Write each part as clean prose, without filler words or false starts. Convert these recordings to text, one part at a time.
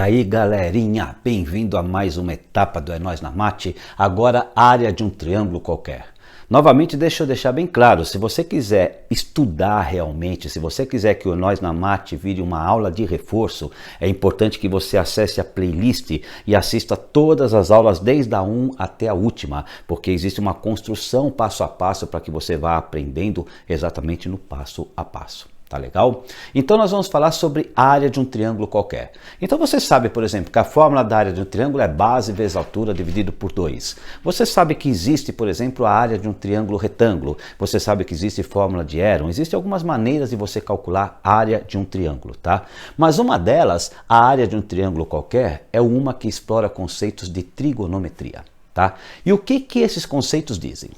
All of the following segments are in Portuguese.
aí galerinha, bem-vindo a mais uma etapa do É Nóis na Mate, agora área de um triângulo qualquer. Novamente deixa eu deixar bem claro, se você quiser estudar realmente, se você quiser que o Nós na Mate vire uma aula de reforço, é importante que você acesse a playlist e assista todas as aulas desde a 1 até a última, porque existe uma construção passo a passo para que você vá aprendendo exatamente no passo a passo. Tá legal? Então nós vamos falar sobre a área de um triângulo qualquer. Então você sabe, por exemplo, que a fórmula da área de um triângulo é base vezes altura dividido por 2. Você sabe que existe, por exemplo, a área de um triângulo retângulo. Você sabe que existe fórmula de Heron. Existem algumas maneiras de você calcular a área de um triângulo, tá? Mas uma delas, a área de um triângulo qualquer, é uma que explora conceitos de trigonometria, tá? E o que esses conceitos dizem?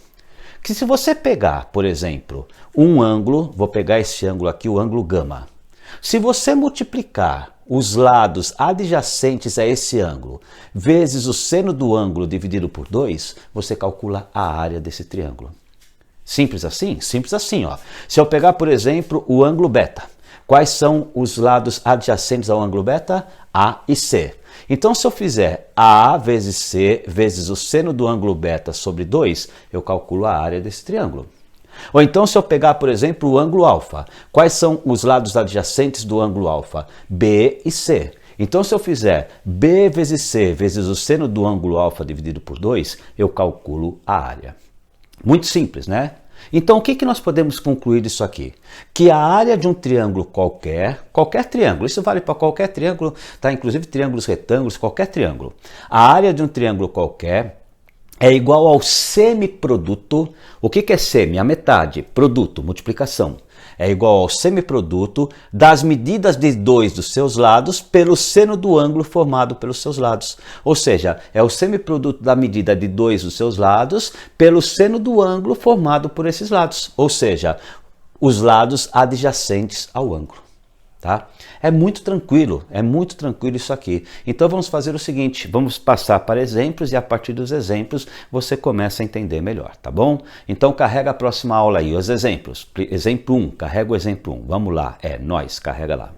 Que se você pegar, por exemplo, um ângulo, vou pegar esse ângulo aqui, o ângulo gama. Se você multiplicar os lados adjacentes a esse ângulo vezes o seno do ângulo dividido por 2, você calcula a área desse triângulo. Simples assim? Simples assim, ó. Se eu pegar, por exemplo, o ângulo beta, quais são os lados adjacentes ao ângulo beta? A e C. Então, se eu fizer A vezes C vezes o seno do ângulo beta sobre 2, eu calculo a área desse triângulo. Ou então, se eu pegar, por exemplo, o ângulo alfa, quais são os lados adjacentes do ângulo alfa? B e C. Então, se eu fizer B vezes C vezes o seno do ângulo alfa dividido por 2, eu calculo a área. Muito simples, né? Então, o que nós podemos concluir disso aqui? Que a área de um triângulo qualquer triângulo, isso vale para qualquer triângulo, tá? Inclusive triângulos retângulos, qualquer triângulo. A área de um triângulo qualquer é igual ao semiproduto. O que é semi? A metade. Produto, multiplicação. É igual ao semiproduto das medidas de 2 dos seus lados pelo seno do ângulo formado pelos seus lados. Ou seja, é o semiproduto da medida de 2 dos seus lados pelo seno do ângulo formado por esses lados. Ou seja, os lados adjacentes ao ângulo. Tá? É muito tranquilo isso aqui. Então vamos fazer o seguinte, vamos passar para exemplos e a partir dos exemplos você começa a entender melhor, tá bom? Então carrega a próxima aula aí, os exemplos. Exemplo 1, carrega o exemplo 1. Vamos lá, é nóis, carrega lá.